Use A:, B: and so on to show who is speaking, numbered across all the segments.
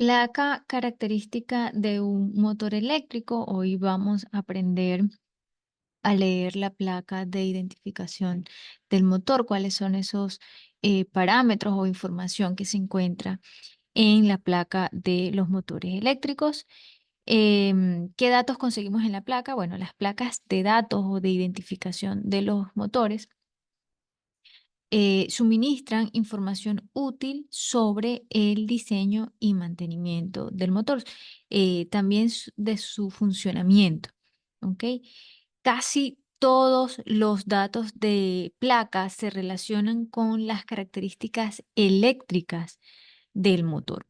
A: Placa característica de un motor eléctrico. Hoy vamos a aprender a leer la placa de identificación del motor, cuáles son esos parámetros o información que se encuentra en la placa de los motores eléctricos. ¿Qué datos conseguimos en la placa? Bueno, las placas de datos o de identificación de los motores suministran información útil sobre el diseño y mantenimiento del motor, también de su funcionamiento. ¿Ok? Casi todos los datos de placa se relacionan con las características eléctricas del motor.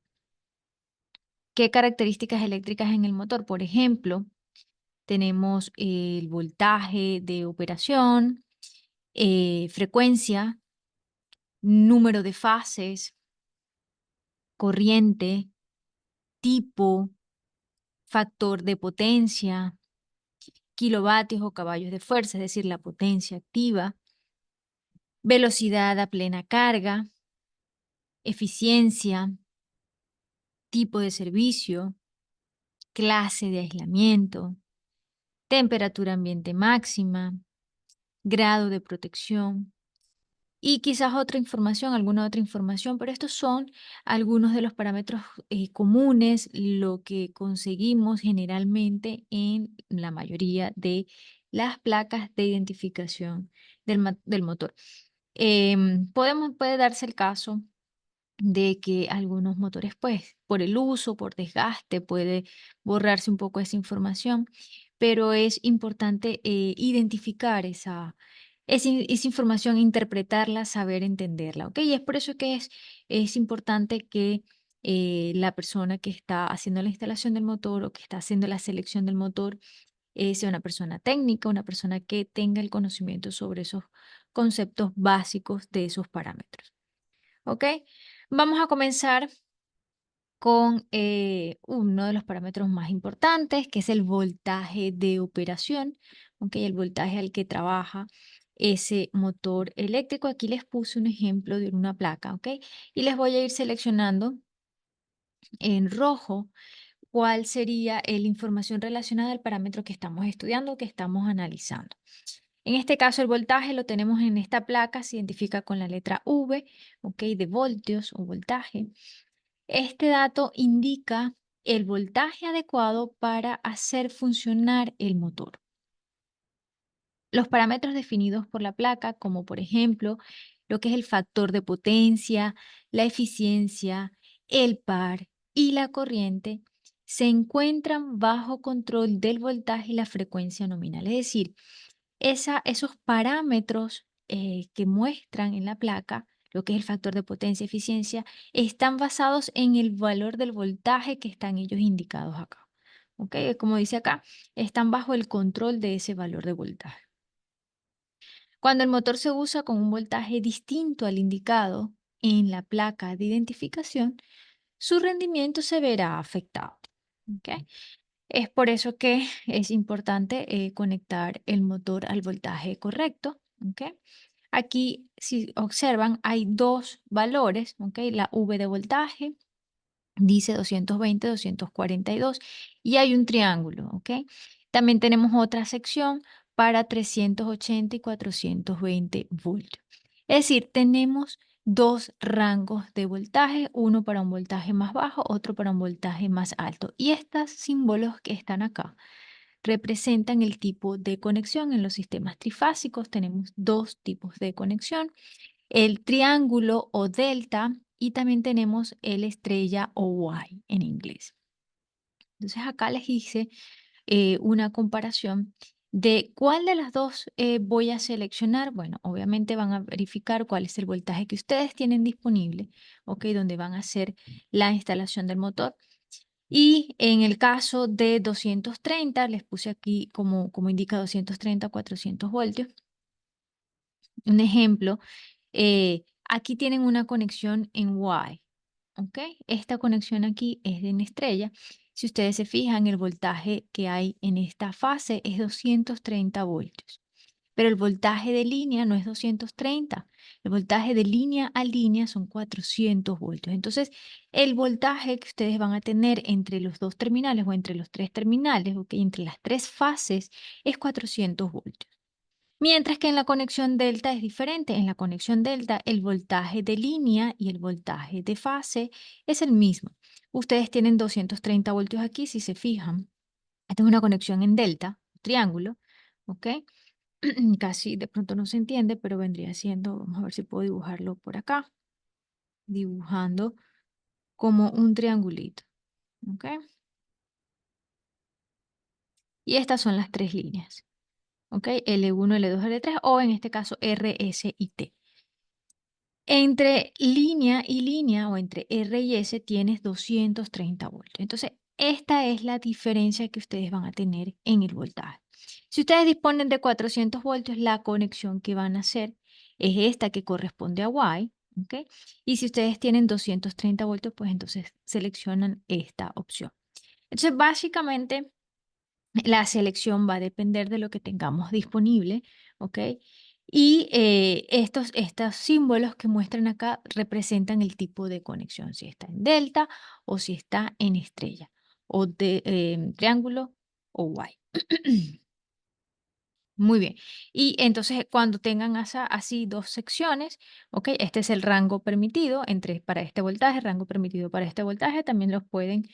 A: ¿Qué características eléctricas en el motor? Por ejemplo, tenemos el voltaje de operación, frecuencia, número de fases, corriente, tipo, factor de potencia, kilovatios o caballos de fuerza, es decir, la potencia activa, velocidad a plena carga, eficiencia, tipo de servicio, clase de aislamiento, temperatura ambiente máxima, grado de protección. Y quizás otra información, alguna otra información, pero estos son algunos de los parámetros comunes, lo que conseguimos generalmente en la mayoría de las placas de identificación del motor. Puede darse el caso de que algunos motores, pues, por el uso, por desgaste, puede borrarse un poco esa información, pero es importante identificar esa información, interpretarla, saber entenderla, ¿ok? Y es por eso que es importante que la persona que está haciendo la instalación del motor o que está haciendo la selección del motor sea una persona técnica, una persona que tenga el conocimiento sobre esos conceptos básicos de esos parámetros, ¿ok? Vamos a comenzar con uno de los parámetros más importantes, que es el voltaje de operación, ¿ok? El voltaje al que trabaja ese motor eléctrico. Aquí les puse un ejemplo de una placa, ¿ok? Y les voy a ir seleccionando en rojo cuál sería la información relacionada al parámetro que estamos estudiando, que estamos analizando. En este caso, el voltaje lo tenemos en esta placa, se identifica con la letra V, ¿ok? De voltios o voltaje. Este dato indica el voltaje adecuado para hacer funcionar el motor. Los parámetros definidos por la placa, como por ejemplo lo que es el factor de potencia, la eficiencia, el par y la corriente, se encuentran bajo control del voltaje y la frecuencia nominal. Es decir, esos parámetros que muestran en la placa, lo que es el factor de potencia, eficiencia, están basados en el valor del voltaje que están ellos indicados acá. ¿Ok? Como dice acá, están bajo el control de ese valor de voltaje. Cuando el motor se usa con un voltaje distinto al indicado en la placa de identificación, su rendimiento se verá afectado. ¿Ok? Es por eso que es importante conectar el motor al voltaje correcto. ¿Ok? Aquí, si observan, hay dos valores. ¿Ok? La V de voltaje dice 220, 242 y hay un triángulo. ¿Ok? También tenemos otra sección para 380 y 420 voltios. Es decir, tenemos dos rangos de voltaje, uno para un voltaje más bajo, otro para un voltaje más alto. Y estos símbolos que están acá representan el tipo de conexión. En los sistemas trifásicos tenemos dos tipos de conexión, el triángulo o delta y también tenemos el estrella o Y en inglés. Entonces acá les hice una comparación de cuál de las dos voy a seleccionar. Bueno, obviamente van a verificar cuál es el voltaje que ustedes tienen disponible, ¿ok? Donde van a hacer la instalación del motor. Y en el caso de 230, les puse aquí como indica 230 400 voltios. Un ejemplo, aquí tienen una conexión en Y, ¿ok? Esta conexión aquí es de en estrella. Si ustedes se fijan, el voltaje que hay en esta fase es 230 voltios. pero el voltaje de línea no es 230. El voltaje de línea a línea son 400 voltios. Entonces, el voltaje que ustedes van a tener entre los dos terminales o entre los tres terminales, ¿ok? Entre las tres fases, es 400 voltios. Mientras que en la conexión delta es diferente. En la conexión delta, el voltaje de línea y el voltaje de fase es el mismo. Ustedes tienen 230 voltios aquí, si se fijan. Esta es una conexión en delta, triángulo, ¿ok? Casi de pronto no se entiende, pero vendría siendo, vamos a ver si puedo dibujarlo por acá, dibujando como un triangulito, ¿ok? Y estas son las tres líneas, ¿ok? L1, L2, L3 o en este caso R, S y T. Entre línea y línea o entre R y S tienes 230 voltios. Entonces, esta es la diferencia que ustedes van a tener en el voltaje. Si ustedes disponen de 400 voltios, la conexión que van a hacer es esta que corresponde a Y, ¿ok? Y si ustedes tienen 230 voltios, pues entonces seleccionan esta opción. Entonces, básicamente, la selección va a depender de lo que tengamos disponible, ¿ok? Y estos símbolos que muestran acá representan el tipo de conexión, si está en delta o si está en estrella, o de triángulo o Y. Muy bien. Y entonces cuando tengan así dos secciones, ¿ok? Este es el rango permitido para este voltaje, rango permitido para este voltaje, también los pueden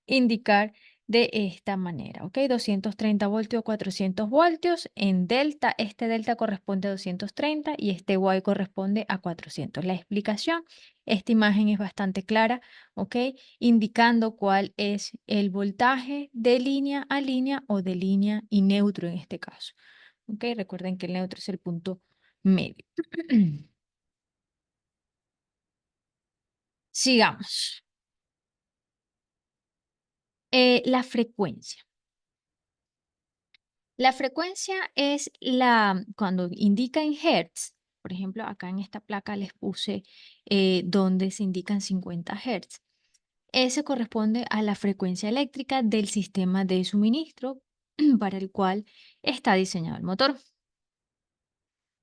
A: indicar de esta manera, ¿ok? 230 voltios, 400 voltios. En delta, este delta corresponde a 230 y este Y corresponde a 400. La explicación, esta imagen es bastante clara, ¿ok? Indicando cuál es el voltaje de línea a línea o de línea y neutro en este caso, ¿ok? Recuerden que el neutro es el punto medio. Sigamos. La frecuencia. La frecuencia es cuando indica en hertz, por ejemplo, acá en esta placa les puse donde se indican 50 hertz. Ese corresponde a la frecuencia eléctrica del sistema de suministro para el cual está diseñado el motor.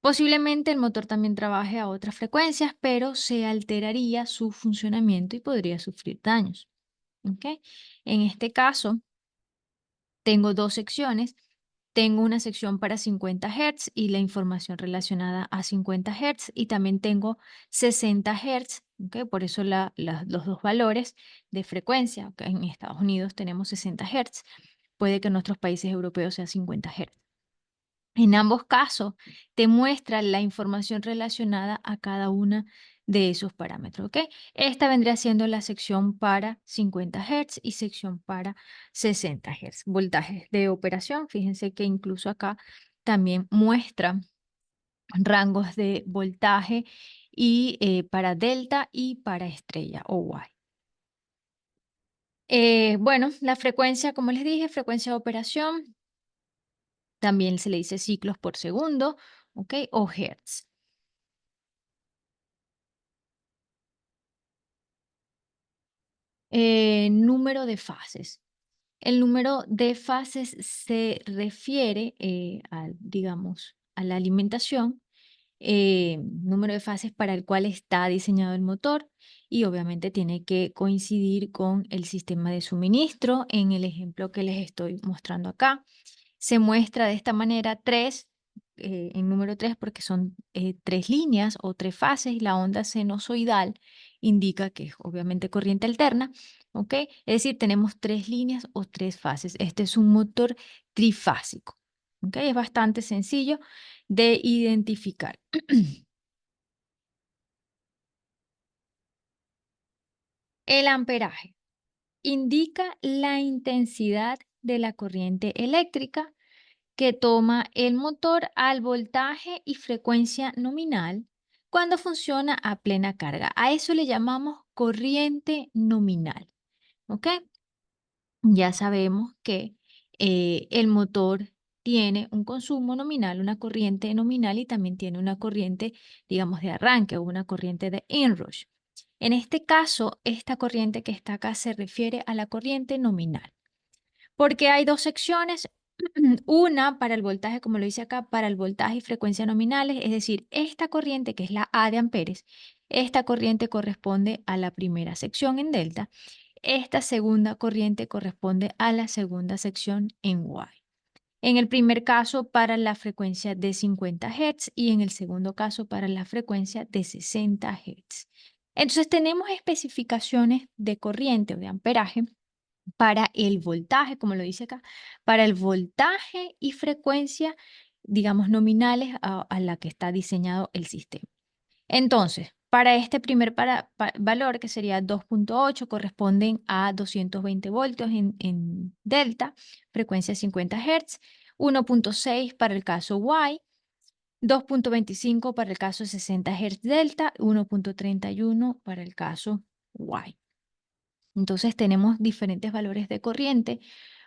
A: Posiblemente el motor también trabaje a otras frecuencias, pero se alteraría su funcionamiento y podría sufrir daños. ¿Ok? En este caso, tengo dos secciones. Tengo una sección para 50 Hz y la información relacionada a 50 Hz y también tengo 60 Hz, ¿ok? Por eso los dos valores de frecuencia, ¿ok? En Estados Unidos tenemos 60 Hz, puede que en otros países europeos sea 50 Hz. En ambos casos te muestra la información relacionada a cada una de esos parámetros, ¿ok? Esta vendría siendo la sección para 50 Hz y sección para 60 Hz. Voltajes de operación, fíjense que incluso acá también muestra rangos de voltaje y para delta y para estrella o Y. Bueno, la frecuencia, como les dije, frecuencia de operación, también se le dice ciclos por segundo, ¿ok? O hertz. Número de fases. El número de fases se refiere digamos, a la alimentación, número de fases para el cual está diseñado el motor y obviamente tiene que coincidir con el sistema de suministro en el ejemplo que les estoy mostrando acá. Se muestra de esta manera en número 3 porque son tres líneas o tres fases y la onda sinusoidal indica que es obviamente corriente alterna, ¿ok? Es decir, tenemos tres líneas o tres fases. Este es un motor trifásico, ¿ok? Es bastante sencillo de identificar. El amperaje indica la intensidad de la corriente eléctrica que toma el motor al voltaje y frecuencia nominal cuando funciona a plena carga. A eso le llamamos corriente nominal, ¿ok? Ya sabemos que el motor tiene un consumo nominal, una corriente nominal y también tiene una corriente, digamos, de arranque o una corriente de inrush. En este caso, esta corriente que está acá se refiere a la corriente nominal. Porque hay dos secciones, Una para el voltaje, como lo dice acá, para el voltaje y frecuencia nominales, es decir, esta corriente que es la A de amperes, esta corriente corresponde a la primera sección en delta, esta segunda corriente corresponde a la segunda sección en Y. En el primer caso para la frecuencia de 50 Hz y en el segundo caso para la frecuencia de 60 Hz. Entonces tenemos especificaciones de corriente o de amperaje para el voltaje, como lo dice acá, para el voltaje y frecuencia, digamos, nominales a la que está diseñado el sistema. Entonces, para este primer valor, que sería 2.8, corresponden a 220 voltios en delta, frecuencia 50 Hz, 1.6 para el caso Y, 2.25 para el caso 60 Hz delta, 1.31 para el caso Y. Entonces tenemos diferentes valores de corriente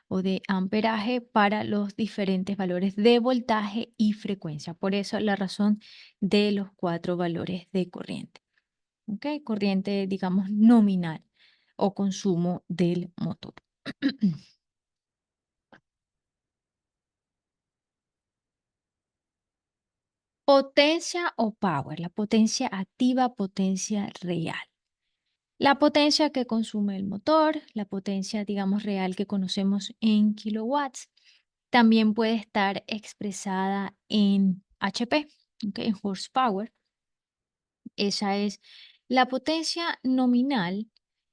A: o de amperaje para los diferentes valores de voltaje y frecuencia. Por eso la razón de los 4 valores de corriente. ¿Ok? Corriente, digamos, nominal o consumo del motor. Potencia o power, la potencia activa, potencia real. La potencia que consume el motor, la potencia, digamos, real que conocemos en kilowatts, también puede estar expresada en HP, ¿ok? En horsepower. Esa es la potencia nominal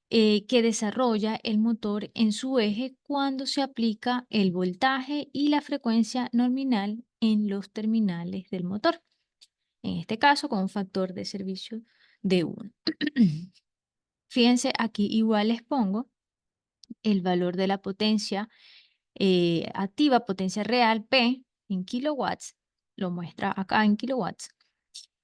A: que desarrolla el motor en su eje cuando se aplica el voltaje y la frecuencia nominal en los terminales del motor. En este caso, con un factor de servicio de 1. Fíjense, aquí igual les pongo el valor de la potencia activa, potencia real, P, en kilowatts, lo muestra acá en kilowatts.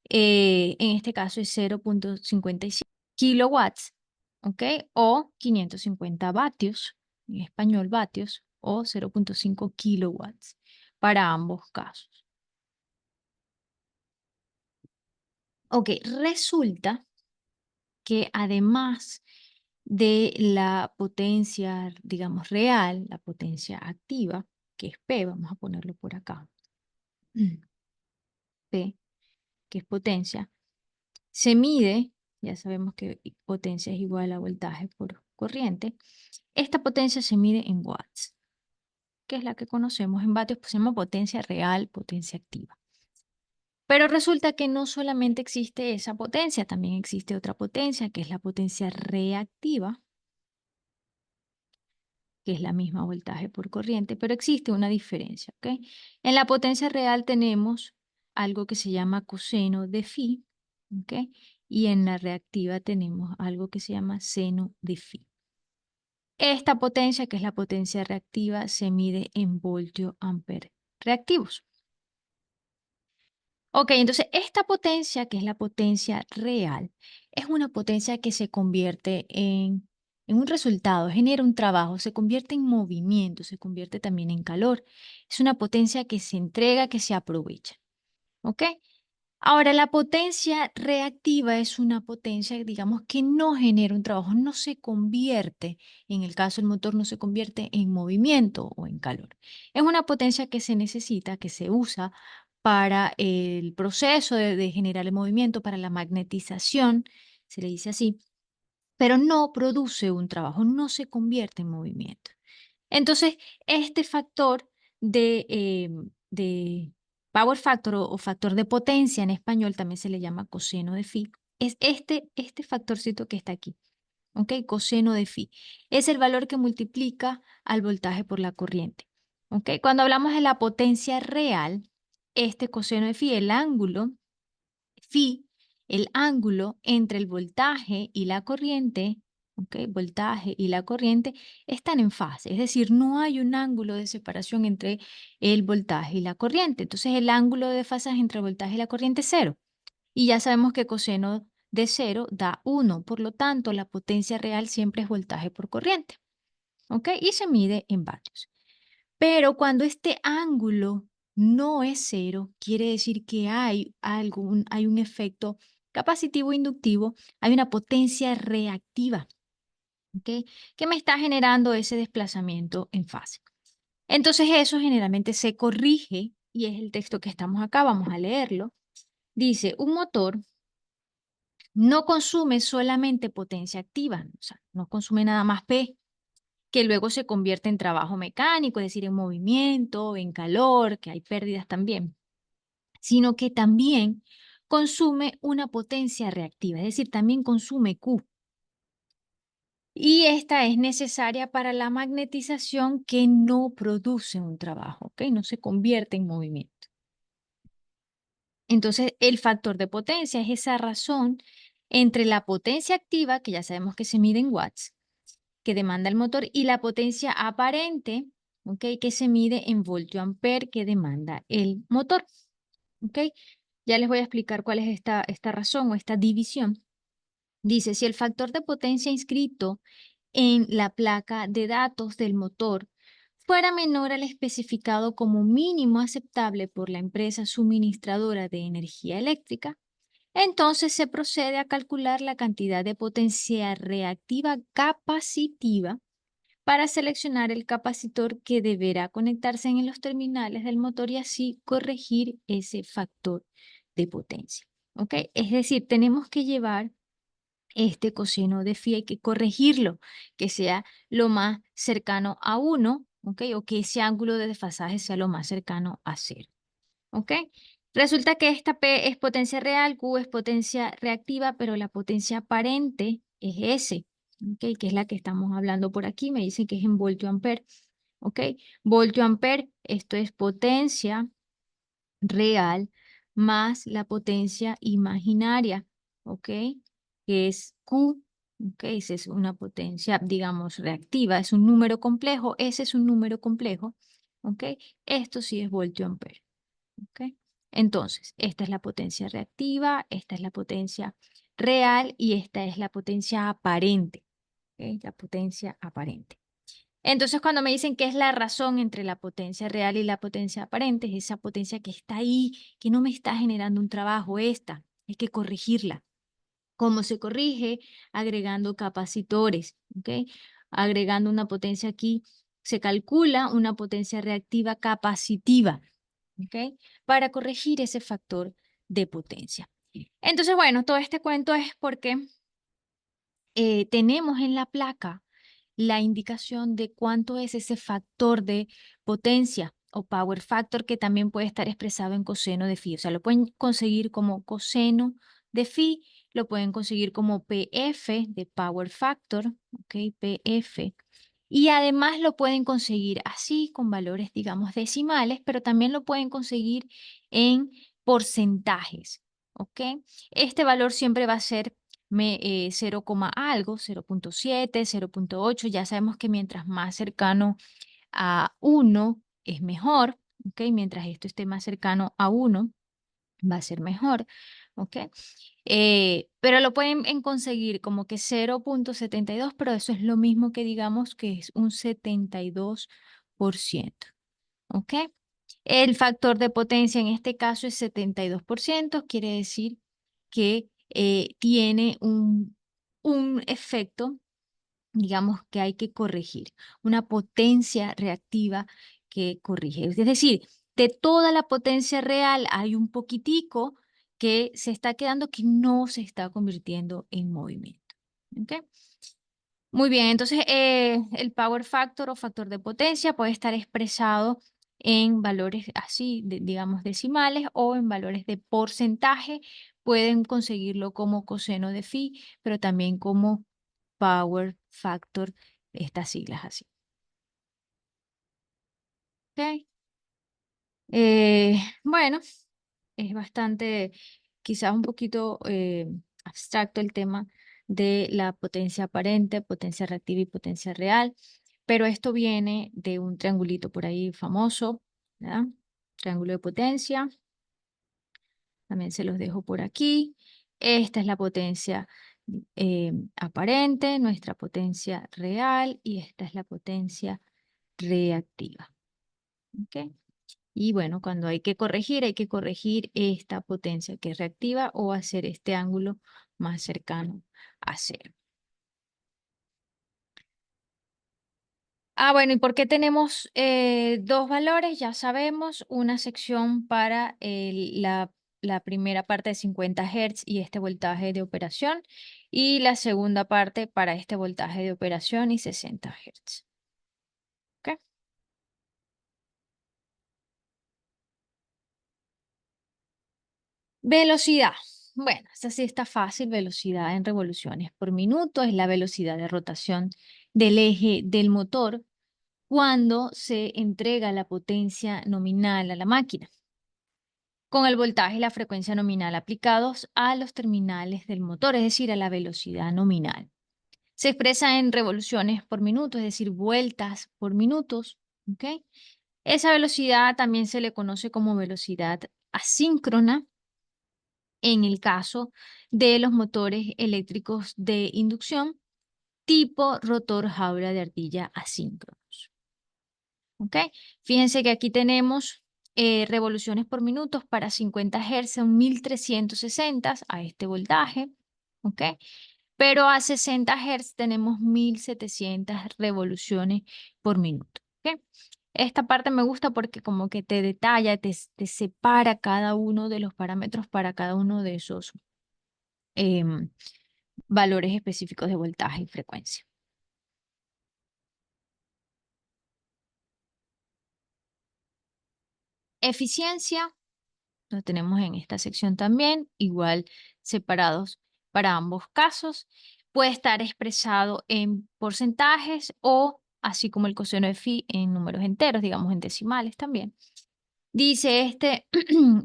A: En este caso es 0.55 kilowatts, ¿ok? O 550 vatios, en español vatios, o 0.5 kilowatts para ambos casos. Ok, resulta que además de la potencia, digamos, real, la potencia activa, que es P, vamos a ponerlo por acá, P, que es potencia, se mide, ya sabemos que potencia es igual a voltaje por corriente, esta potencia se mide en watts, que es la que conocemos en vatios, pues se llama potencia real, potencia activa. Pero resulta que no solamente existe esa potencia, también existe otra potencia, que es la potencia reactiva, que es la misma voltaje por corriente, pero existe una diferencia, ¿ok? En la potencia real tenemos algo que se llama coseno de phi, ¿ok? Y en la reactiva tenemos algo que se llama seno de phi. Esta potencia, que es la potencia reactiva, se mide en voltio ampere reactivos. Ok, entonces esta potencia, que es la potencia real, es una potencia que se convierte en un resultado, genera un trabajo, se convierte en movimiento, se convierte también en calor. Es una potencia que se entrega, que se aprovecha. ¿Ok? Ahora, la potencia reactiva es una potencia, digamos, que no genera un trabajo, no se convierte, en el caso del motor, no se convierte en movimiento o en calor. Es una potencia que se necesita, que se usa para el proceso de generar el movimiento, para la magnetización, se le dice así, pero no produce un trabajo, no se convierte en movimiento. Entonces, este factor de power factor o factor de potencia en español también se le llama coseno de phi. Es este factorcito que está aquí, ¿ok? Coseno de phi. Es el valor que multiplica al voltaje por la corriente, ¿ok? Cuando hablamos de la potencia real, este coseno de phi, el ángulo phi, el ángulo entre el voltaje y la corriente, ¿ok? Voltaje y la corriente están en fase, es decir, no hay un ángulo de separación entre el voltaje y la corriente. Entonces, el ángulo de desfasaje entre el voltaje y la corriente es cero. Y ya sabemos que coseno de cero da 1, por lo tanto, la potencia real siempre es voltaje por corriente, ¿ok? Y se mide en vatios. Pero cuando este ángulo no es cero, quiere decir que hay un efecto capacitivo inductivo, hay una potencia reactiva, ¿ok? Que me está generando ese desplazamiento en fase. Entonces eso generalmente se corrige y es el texto que estamos acá, vamos a leerlo. Dice, un motor no consume solamente potencia activa, o sea, no consume nada más P, que luego se convierte en trabajo mecánico, es decir, en movimiento, en calor, que hay pérdidas también, sino que también consume una potencia reactiva, es decir, también consume Q. Y esta es necesaria para la magnetización que no produce un trabajo, ¿ok? No se convierte en movimiento. Entonces, el factor de potencia es esa razón entre la potencia activa, que ya sabemos que se mide en watts, que demanda el motor, y la potencia aparente, ¿ok? Que se mide en voltio ampere, que demanda el motor, ¿ok? Ya les voy a explicar cuál es esta razón o esta división. Dice, si el factor de potencia inscrito en la placa de datos del motor fuera menor al especificado como mínimo aceptable por la empresa suministradora de energía eléctrica, entonces se procede a calcular la cantidad de potencia reactiva capacitiva para seleccionar el capacitor que deberá conectarse en los terminales del motor y así corregir ese factor de potencia. ¿Ok? Es decir, tenemos que llevar este coseno de phi, hay que corregirlo, que sea lo más cercano a 1, ¿ok? O que ese ángulo de desfasaje sea lo más cercano a 0, ¿ok? Resulta que esta P es potencia real, Q es potencia reactiva, pero la potencia aparente es S, ¿ok? Que es la que estamos hablando por aquí, me dicen que es en voltio ampere, ¿ok? Voltio ampere, esto es potencia real más la potencia imaginaria, ¿ok? Que es Q, ¿ok? Esa es una potencia, digamos, reactiva, es un número complejo, ese es un número complejo, ¿ok? Esto sí es voltio ampere, ¿ok? Entonces, esta es la potencia reactiva, esta es la potencia real y esta es la potencia aparente, ¿ok? La potencia aparente. Entonces, cuando me dicen qué es la razón entre la potencia real y la potencia aparente, es esa potencia que está ahí, que no me está generando un trabajo, esta, hay que corregirla. ¿Cómo se corrige? Agregando capacitores, ¿ok? Agregando una potencia aquí, se calcula una potencia reactiva capacitiva, ¿ok? Para corregir ese factor de potencia. Entonces, bueno, todo este cuento es porque tenemos en la placa la indicación de cuánto es ese factor de potencia o power factor que también puede estar expresado en coseno de phi. O sea, lo pueden conseguir como coseno de phi, lo pueden conseguir como PF de power factor, ¿ok? PF. Y además lo pueden conseguir así con valores, digamos, decimales, pero también lo pueden conseguir en porcentajes, ¿ok? Este valor siempre va a ser 0, algo, 0,7, 0,8. Ya sabemos que mientras más cercano a 1 es mejor, ¿ok? Mientras esto esté más cercano a 1 va a ser mejor, ¿ok? Pero lo pueden conseguir como que 0,72, pero eso es lo mismo que digamos que es un 72%, ¿ok? El factor de potencia en este caso es 72%, quiere decir que tiene un efecto, digamos, que hay que corregir, una potencia reactiva que corrige. Es decir, de toda la potencia real hay un poquitico que se está quedando, que no se está convirtiendo en movimiento. ¿Ok? Muy bien, entonces el power factor o factor de potencia puede estar expresado en valores así, digamos, decimales o en valores de porcentaje. Pueden conseguirlo como coseno de phi, pero también como power factor, estas siglas así. ¿Ok? Bueno, es bastante, quizás un poquito abstracto el tema de la potencia aparente, potencia reactiva y potencia real, pero esto viene de un triangulito por ahí famoso, ¿verdad? Triángulo de potencia, también se los dejo por aquí. Esta es la potencia aparente, nuestra potencia real, y esta es la potencia reactiva. ¿Ok? Y bueno, cuando hay que corregir esta potencia que es reactiva o hacer este ángulo más cercano a 0. Bueno, ¿y por qué tenemos dos valores? Ya sabemos, una sección para la primera parte de 50 Hz y este voltaje de operación, y la segunda parte para este voltaje de operación y 60 Hz. ¿Ok? Velocidad. Bueno, esta sí está fácil. Velocidad en revoluciones por minuto es la velocidad de rotación del eje del motor cuando se entrega la potencia nominal a la máquina, con el voltaje y la frecuencia nominal aplicados a los terminales del motor, es decir, a la velocidad nominal. Se expresa en revoluciones por minuto, es decir, vueltas por minutos. ¿Ok? Esa velocidad también se le conoce como velocidad asíncrona en el caso de los motores eléctricos de inducción tipo rotor jaula de ardilla asíncronos. ¿Ok? Fíjense que aquí tenemos revoluciones por minuto para 50 Hz, son 1360 a este voltaje. ¿Ok? Pero a 60 Hz tenemos 1700 revoluciones por minuto. ¿Ok? Esta parte me gusta porque como que te detalla, te separa cada uno de los parámetros para cada uno de esos em, valores específicos de voltaje y frecuencia. Eficiencia, lo tenemos en esta sección también, igual separados para ambos casos. Puede estar expresado en porcentajes o, así como el coseno de phi, en números enteros, digamos en decimales también. Dice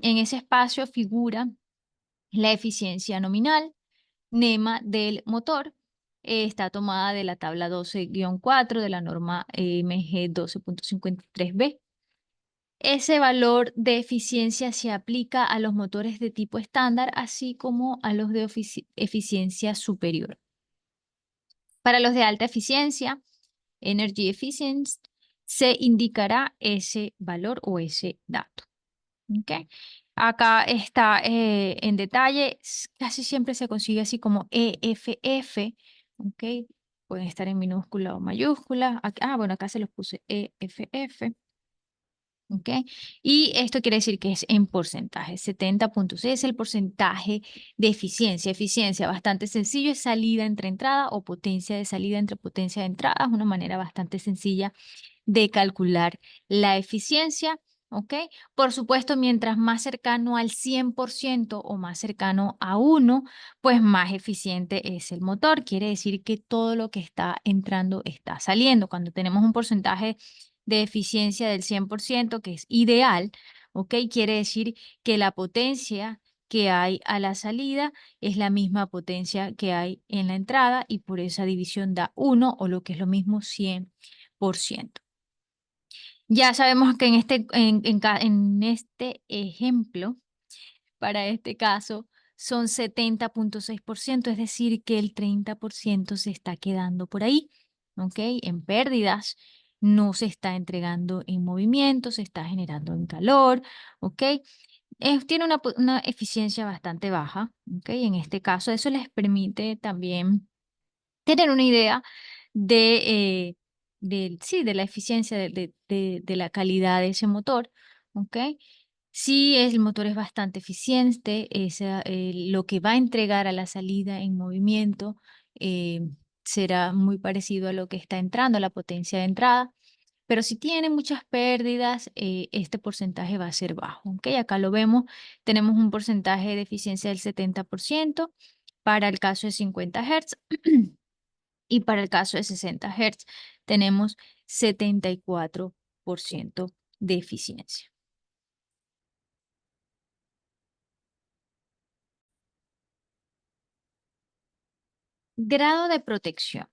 A: en ese espacio figura la eficiencia nominal, NEMA del motor. Está tomada de la tabla 12-4 de la norma MG 12.53b. Ese valor de eficiencia se aplica a los motores de tipo estándar, así como a los de eficiencia superior. Para los de alta eficiencia, Energy Efficiency, se indicará ese valor o ese dato. ¿Ok? Acá está en detalle, casi siempre se consigue así como EFF. ¿Ok? Pueden estar en minúscula o mayúscula. Bueno, acá se los puse EFF. ¿Ok? Y esto quiere decir que es en porcentaje. 70.6 es el porcentaje de eficiencia. Eficiencia bastante sencillo, es salida entre entrada o potencia de salida entre potencia de entrada. Es una manera bastante sencilla de calcular la eficiencia. ¿Ok? Por supuesto, mientras más cercano al 100% o más cercano a 1, pues más eficiente es el motor. Quiere decir que todo lo que está entrando está saliendo. Cuando tenemos un porcentaje de eficiencia del 100%, que es ideal, ¿ok? Quiere decir que la potencia que hay a la salida es la misma potencia que hay en la entrada y por esa división da 1 o lo que es lo mismo 100%. Ya sabemos que en este ejemplo, para este caso, son 70.6%, es decir, que el 30% se está quedando por ahí, ¿ok? En pérdidas, no se está entregando en movimiento, se está generando en calor, ¿ok? Tiene una eficiencia bastante baja, ¿ok? En este caso, eso les permite también tener una idea de, sí, de la eficiencia, de la calidad de ese motor, ¿ok? Si el motor es bastante eficiente, lo que va a entregar a la salida en movimiento eh, será muy parecido a lo que está entrando, a la potencia de entrada. Pero si tiene muchas pérdidas, este porcentaje va a ser bajo. ¿Ok? Acá lo vemos, tenemos un porcentaje de eficiencia del 70% para el caso de 50 Hz y para el caso de 60 Hz tenemos 74% de eficiencia. Grado de protección.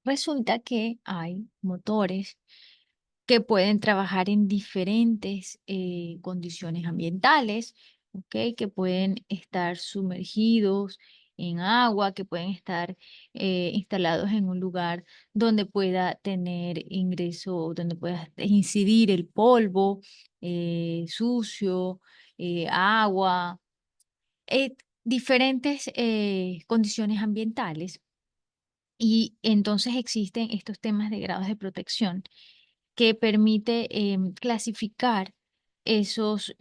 A: Resulta que hay motores que pueden trabajar en diferentes condiciones ambientales, ¿ok? Que pueden estar sumergidos en agua, que pueden estar instalados en un lugar donde pueda tener ingreso, donde pueda incidir el polvo sucio, agua, diferentes condiciones ambientales Y entonces existen estos temas de grados de protección que permite clasificar esos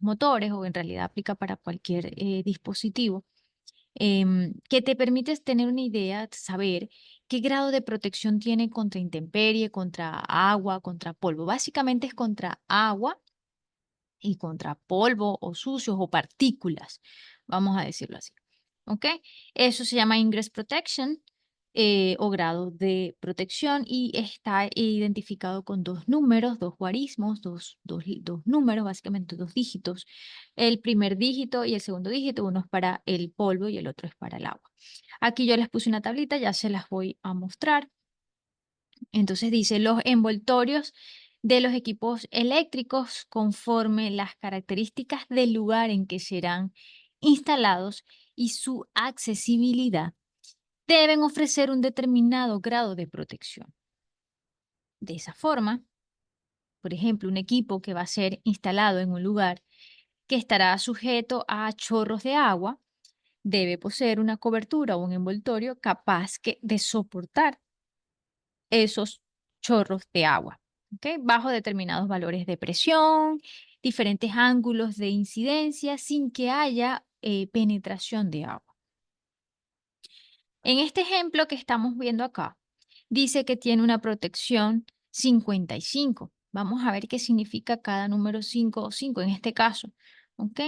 A: motores, o en realidad aplica para cualquier dispositivo, que te permite tener una idea, saber qué grado de protección tiene contra intemperie, contra agua, contra polvo. Básicamente es contra agua y contra polvo o sucios o partículas, vamos a decirlo así. ¿Ok? Eso se llama Ingress Protection, o grado de protección, y está identificado con dos números, dos guarismos, dos números, básicamente dos dígitos. El primer dígito y el segundo dígito, uno es para el polvo y el otro es para el agua. Aquí yo les puse una tablita, ya se las voy a mostrar. Entonces dice, los envoltorios de los equipos eléctricos, conforme las características del lugar en que serán instalados y su accesibilidad, deben ofrecer un determinado grado de protección. De esa forma, por ejemplo, un equipo que va a ser instalado en un lugar que estará sujeto a chorros de agua debe poseer una cobertura o un envoltorio capaz de soportar esos chorros de agua, ¿ok? Bajo determinados valores de presión, diferentes ángulos de incidencia, sin que haya penetración de agua. En este ejemplo que estamos viendo acá, dice que tiene una protección 55. Vamos a ver qué significa cada número 5 o 5 en este caso, ¿ok?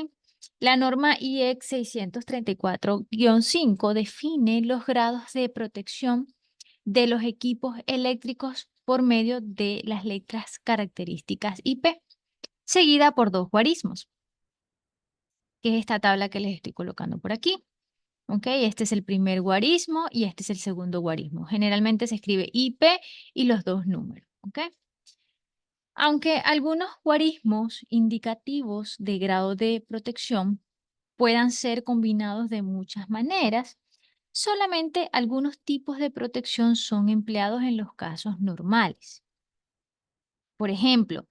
A: La norma IEC 634-5 define los grados de protección de los equipos eléctricos por medio de las letras características IP, seguida por dos guarismos, que es esta tabla que les estoy colocando por aquí. ¿Ok? Este es el primer guarismo y este es el segundo guarismo. Generalmente se escribe IP y los dos números. ¿Ok? Aunque algunos guarismos indicativos de grado de protección puedan ser combinados de muchas maneras, solamente algunos tipos de protección son empleados en los casos normales. Por ejemplo,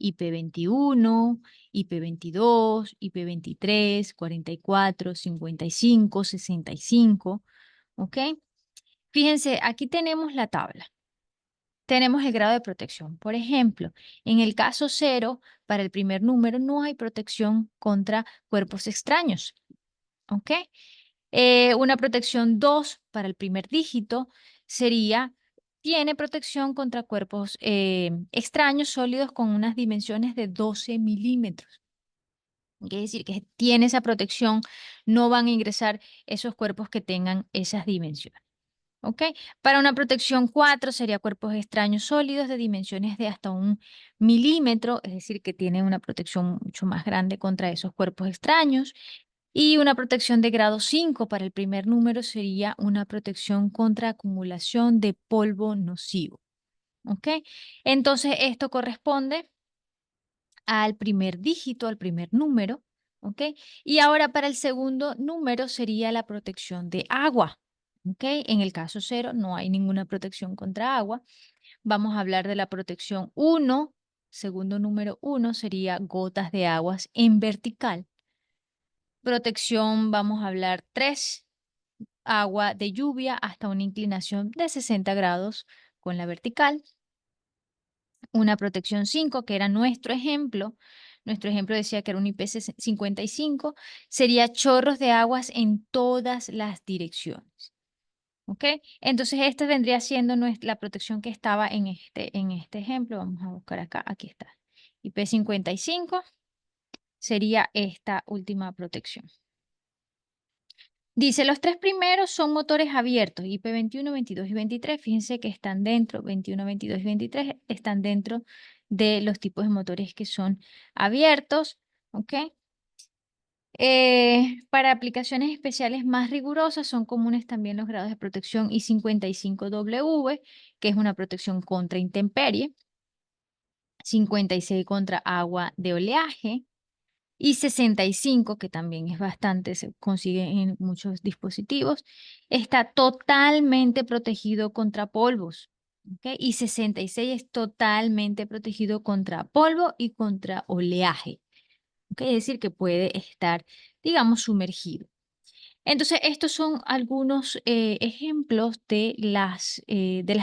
A: IP21, IP22, IP23, 44, 55, 65. ¿Ok? Fíjense, aquí tenemos la tabla. Tenemos el grado de protección. Por ejemplo, en el caso 0, para el primer número no hay protección contra cuerpos extraños. ¿Ok? Una protección 2 para el primer dígito tiene protección contra cuerpos extraños sólidos con unas dimensiones de 12 milímetros. Quiere decir que tiene esa protección, no van a ingresar esos cuerpos que tengan esas dimensiones. ¿Ok? Para una protección 4 sería cuerpos extraños sólidos de dimensiones de hasta 1 milímetro, es decir, que tiene una protección mucho más grande contra esos cuerpos extraños. Y una protección de grado 5 para el primer número sería una protección contra acumulación de polvo nocivo. ¿Ok? Entonces, esto corresponde al primer dígito, al primer número. ¿Ok? Y ahora para el segundo número sería la protección de agua. ¿Ok? En el caso 0 no hay ninguna protección contra agua. Vamos a hablar de la protección 1. Segundo número 1 sería gotas de aguas en vertical. Protección, vamos a hablar 3, agua de lluvia hasta una inclinación de 60 grados con la vertical. Una protección 5, que era nuestro ejemplo decía que era un IP55, sería chorros de aguas en todas las direcciones. ¿Ok? Entonces, esta vendría siendo la protección que estaba en este ejemplo. Vamos a buscar acá, aquí está. IP55 sería esta última protección. Dice, los tres primeros son motores abiertos, IP21, 22 y 23. Fíjense que están dentro, 21, 22 y 23, están dentro de los tipos de motores que son abiertos. ¿Ok? Para aplicaciones especiales más rigurosas son comunes también los grados de protección I55W, que es una protección contra intemperie, 56 contra agua de oleaje, y 65, que también es bastante, se consigue en muchos dispositivos, está totalmente protegido contra polvos. ¿Ok? Y 66 es totalmente protegido contra polvo y contra oleaje. ¿Ok? Es decir, que puede estar, digamos, sumergido. Entonces, estos son algunos ejemplos de las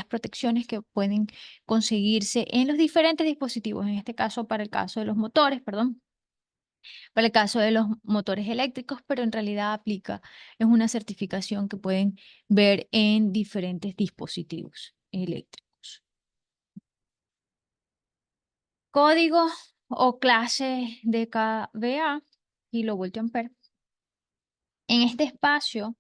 A: protecciones que pueden conseguirse en los diferentes dispositivos, en este caso para el caso de los motores, perdón, para el caso de los motores eléctricos, pero en realidad aplica, es una certificación que pueden ver en diferentes dispositivos eléctricos. Código o clase de kVA, kilovoltampere. En este espacio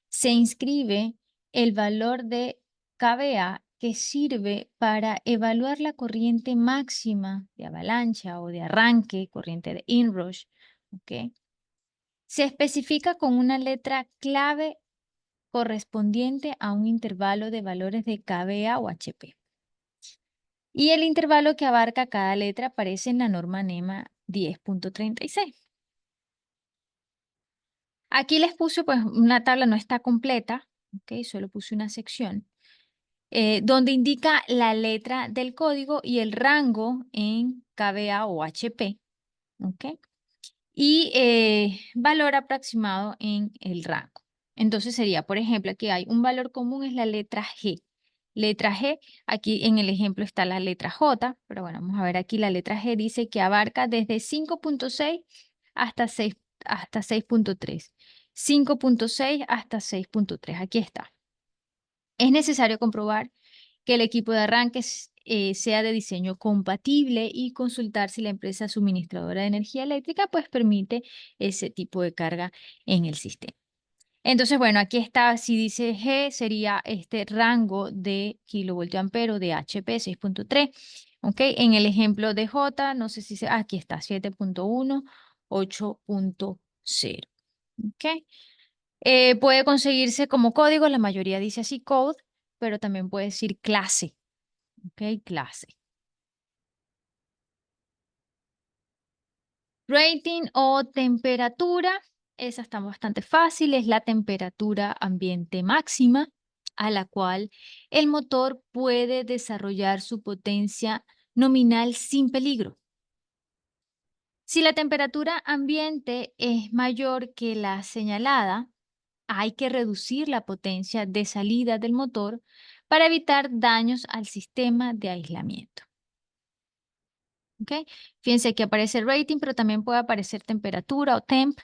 A: se inscribe el valor de kVA que sirve para evaluar la corriente máxima de avalancha o de arranque, corriente de inrush, ¿ok? Se especifica con una letra clave correspondiente a un intervalo de valores de kVA o HP. Y el intervalo que abarca cada letra aparece en la norma NEMA 10.36. Aquí les puse, pues, una tabla, no está completa, ¿ok? Solo puse una sección, donde indica la letra del código y el rango en kVA o HP, ¿ok? Y valor aproximado en el rango. Entonces sería, por ejemplo, aquí hay un valor común, es la letra G. Letra G, aquí en el ejemplo está la letra J, pero bueno, vamos a ver aquí la letra G dice que abarca desde 5.6 hasta 6, hasta 6.3. 5.6 hasta 6.3, aquí está. Es necesario comprobar que el equipo de arranque sea de diseño compatible y consultar si la empresa suministradora de energía eléctrica pues permite ese tipo de carga en el sistema. Entonces, bueno, aquí está, si dice G, sería este rango de kilovoltampero de HP 6.3. ¿Ok? En el ejemplo de J, no sé si se, aquí está, 7.1, 8.0. ¿Ok? Puede conseguirse como código, la mayoría dice así code, pero también puede decir clase. ¿Ok? Clase. Rating o temperatura, esa está bastante fácil, es la temperatura ambiente máxima a la cual el motor puede desarrollar su potencia nominal sin peligro. Si la temperatura ambiente es mayor que la señalada, hay que reducir la potencia de salida del motor para evitar daños al sistema de aislamiento. ¿Ok? Fíjense que aparece el rating, pero también puede aparecer temperatura o temp.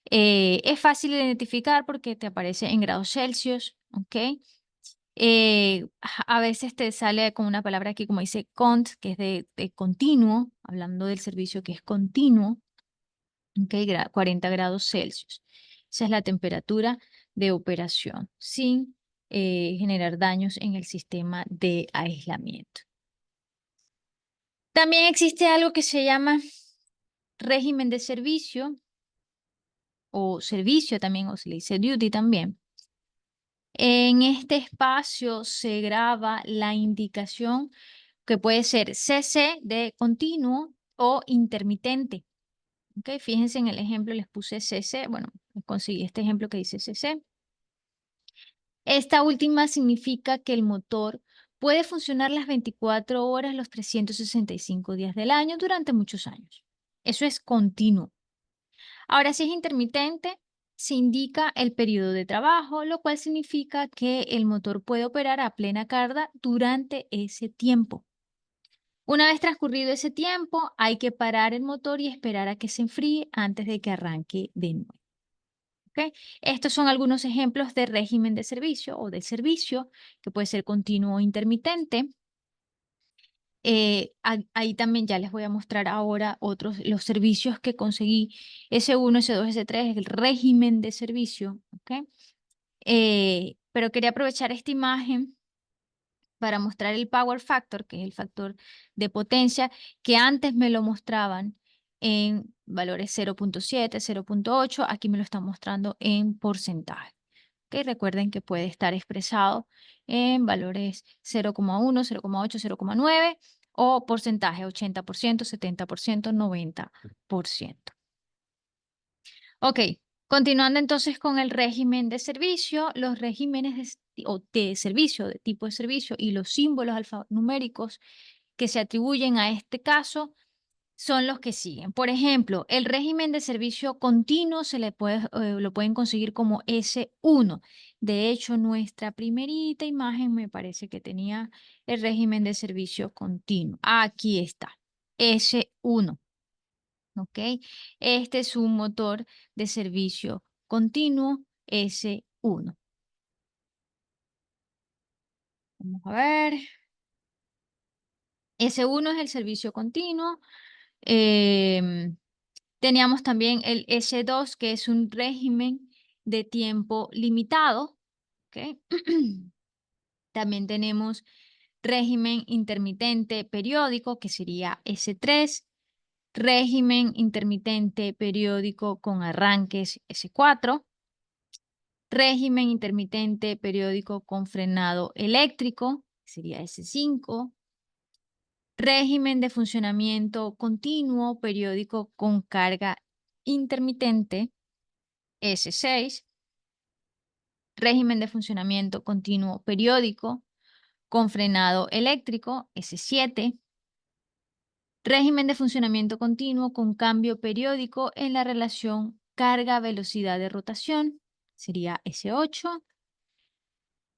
A: Es fácil de identificar porque te aparece en grados Celsius, ¿ok? A veces te sale con una palabra aquí como dice cont, que es de continuo, hablando del servicio que es continuo, ¿ok? 40 grados Celsius. Esa es la temperatura de operación, sin generar daños en el sistema de aislamiento. También existe algo que se llama régimen de servicio o servicio también, o se le dice duty también. En este espacio se graba la indicación que puede ser CC de continuo o intermitente. ¿Ok? Fíjense en el ejemplo, les puse CC. Bueno, conseguí este ejemplo que dice CC. Esta última significa que el motor puede funcionar las 24 horas, los 365 días del año durante muchos años. Eso es continuo. Ahora, si es intermitente, se indica el periodo de trabajo, lo cual significa que el motor puede operar a plena carga durante ese tiempo. Una vez transcurrido ese tiempo, hay que parar el motor y esperar a que se enfríe antes de que arranque de nuevo. ¿Ok? Estos son algunos ejemplos de régimen de servicio o de servicio, que puede ser continuo o intermitente. Ahí también ya les voy a mostrar ahora otros, los servicios que conseguí, S1, S2, S3, es el régimen de servicio, ¿ok? Pero quería aprovechar esta imagen para mostrar el power factor, que es el factor de potencia, que antes me lo mostraban en valores 0.7, 0.8, aquí me lo están mostrando en porcentaje. ¿Ok? Recuerden que puede estar expresado en valores 0,1, 0,8, 0,9 o porcentaje 80%, 70%, 90%. Ok, continuando entonces con el régimen de servicio, los regímenes de servicio, de tipo de servicio y los símbolos alfanuméricos que se atribuyen a este caso son los que siguen. Por ejemplo, el régimen de servicio continuo lo pueden conseguir como S1. De hecho, nuestra primerita imagen me parece que tenía el régimen de servicio continuo. Aquí está, S1. ¿Ok? Este es un motor de servicio continuo S1. Vamos a ver. S1 es el servicio continuo. Em, Teníamos también el S2, que es un régimen de tiempo limitado. ¿Ok? También tenemos régimen intermitente periódico, que sería S3. Régimen intermitente periódico con arranques S4. Régimen intermitente periódico con frenado eléctrico, que sería S5. Régimen de funcionamiento continuo periódico con carga intermitente, S6. Régimen de funcionamiento continuo periódico con frenado eléctrico, S7. Régimen de funcionamiento continuo con cambio periódico en la relación carga-velocidad de rotación, sería S8.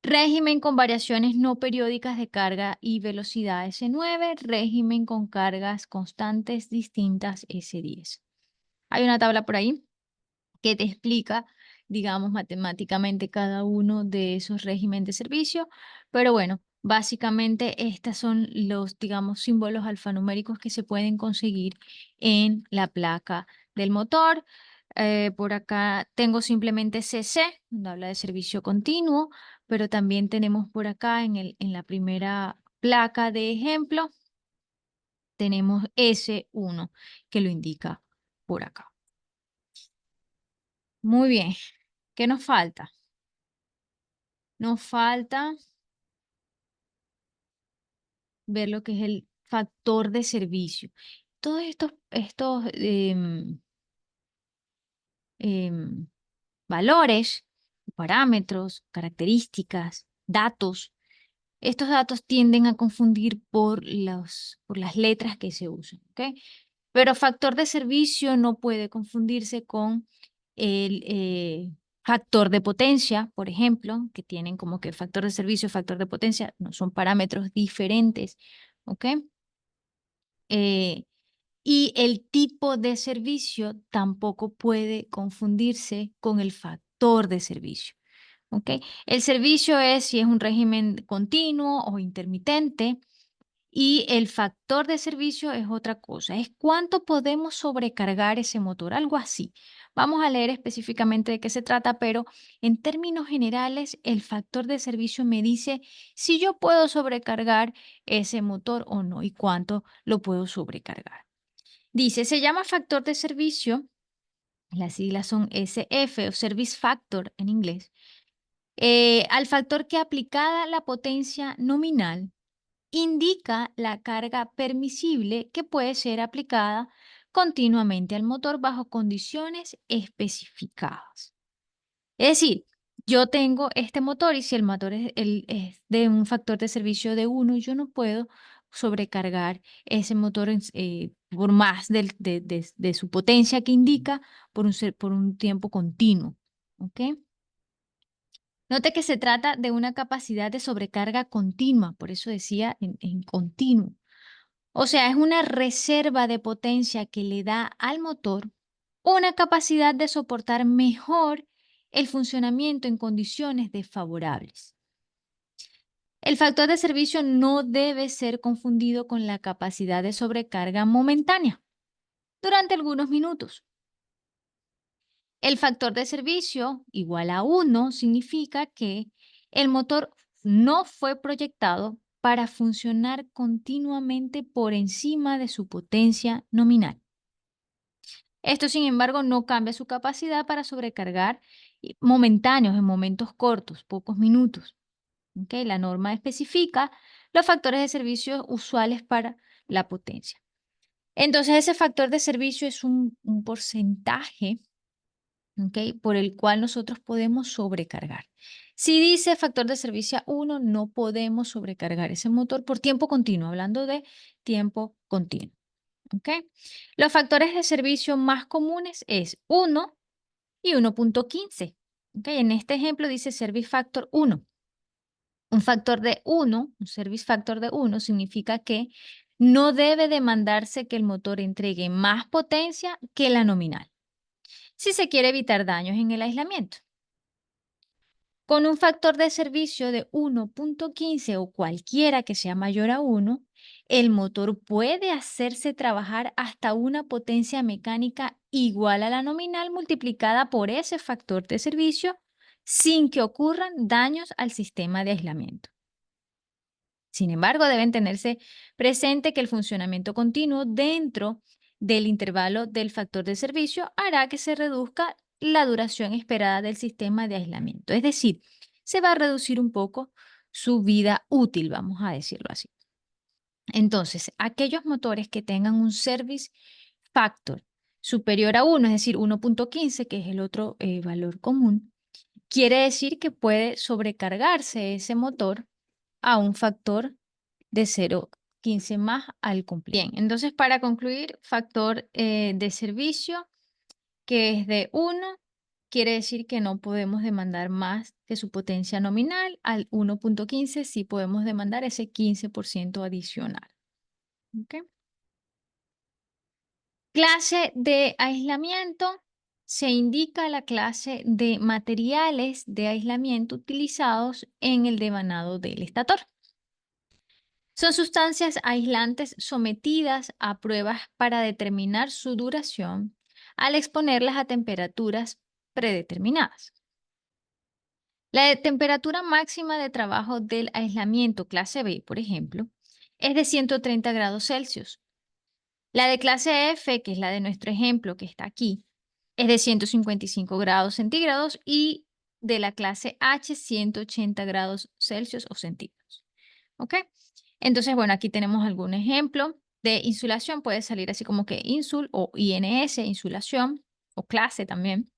A: Régimen con variaciones no periódicas de carga y velocidad, S9. Régimen con cargas constantes distintas, S10. Hay una tabla por ahí que te explica, digamos, matemáticamente cada uno de esos regímenes de servicio, pero bueno, básicamente estos son los, digamos, símbolos alfanuméricos que se pueden conseguir en la placa del motor. Por acá tengo simplemente CC, donde habla de servicio continuo, pero también tenemos por acá en la primera placa de ejemplo, tenemos S1 que lo indica por acá. Muy bien. ¿Qué nos falta? Nos falta ver lo que es el factor de servicio. Todos estos em, valores, parámetros, características, datos, estos datos tienden a confundir por las letras que se usan, ¿ok? Pero factor de servicio no puede confundirse con el factor de potencia, por ejemplo, que tienen como que factor de servicio y factor de potencia, no son parámetros diferentes, ¿ok? Eh, y el tipo de servicio tampoco puede confundirse con el factor de servicio, ¿ok? El servicio es si es un régimen continuo o intermitente. Y el factor de servicio es otra cosa, es cuánto podemos sobrecargar ese motor, algo así. Vamos a leer específicamente de qué se trata, pero en términos generales, el factor de servicio me dice si yo puedo sobrecargar ese motor o no y cuánto lo puedo sobrecargar. Dice, se llama factor de servicio, las siglas son SF o Service Factor en inglés, al factor que aplicada la potencia nominal indica la carga permisible que puede ser aplicada continuamente al motor bajo condiciones especificadas. Es decir, yo tengo este motor y si el motor es de un factor de servicio de 1, yo no puedo sobrecargar ese motor por más de su potencia que indica por un tiempo continuo. ¿Ok? Note que se trata de una capacidad de sobrecarga continua, por eso decía en continuo. O sea, es una reserva de potencia que le da al motor una capacidad de soportar mejor el funcionamiento en condiciones desfavorables. El factor de servicio no debe ser confundido con la capacidad de sobrecarga momentánea durante algunos minutos. El factor de servicio igual a 1 significa que el motor no fue proyectado para funcionar continuamente por encima de su potencia nominal. Esto, sin embargo, no cambia su capacidad para sobrecargar momentáneos en momentos cortos, pocos minutos. ¿Ok? La norma especifica los factores de servicio usuales para la potencia. Entonces, ese factor de servicio es un porcentaje, ¿ok?, por el cual nosotros podemos sobrecargar. Si dice factor de servicio 1, no podemos sobrecargar ese motor por tiempo continuo, hablando de tiempo continuo. ¿Ok? Los factores de servicio más comunes es 1 y 1.15. ¿Ok? En este ejemplo dice Service Factor 1. Un factor de 1, un service factor de 1, significa que no debe demandarse que el motor entregue más potencia que la nominal, si se quiere evitar daños en el aislamiento. Con un factor de servicio de 1.15 o cualquiera que sea mayor a 1, el motor puede hacerse trabajar hasta una potencia mecánica igual a la nominal multiplicada por ese factor de servicio sin que ocurran daños al sistema de aislamiento. Sin embargo, deben tenerse presente que el funcionamiento continuo dentro del intervalo del factor de servicio hará que se reduzca la duración esperada del sistema de aislamiento. Es decir, se va a reducir un poco su vida útil, vamos a decirlo así. Entonces, aquellos motores que tengan un service factor superior a 1, es decir, 1.15, que es el otro valor común, quiere decir que puede sobrecargarse ese motor a un factor de 0,15 más al cumplir. Bien, entonces para concluir, factor de servicio que es de 1, quiere decir que no podemos demandar más que su potencia nominal. Al 1.15 sí podemos demandar ese 15% adicional. ¿Ok? Clase de aislamiento. Se indica la clase de materiales de aislamiento utilizados en el devanado del estator. Son sustancias aislantes sometidas a pruebas para determinar su duración al exponerlas a temperaturas predeterminadas. La temperatura máxima de trabajo del aislamiento clase B, por ejemplo, es de 130 grados Celsius. La de clase F, que es la de nuestro ejemplo que está aquí, es de 155 grados centígrados y de la clase H 180 grados Celsius o centígrados. ¿Ok? Entonces, bueno, aquí tenemos algún ejemplo de insulación. Puede salir así como que insul o INS, insulación, o clase también.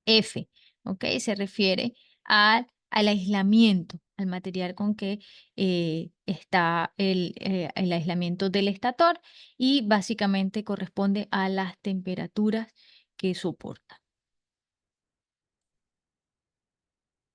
A: F, ¿ok? Se refiere al aislamiento, al material con que está el aislamiento del estator y básicamente corresponde a las temperaturas que soporta.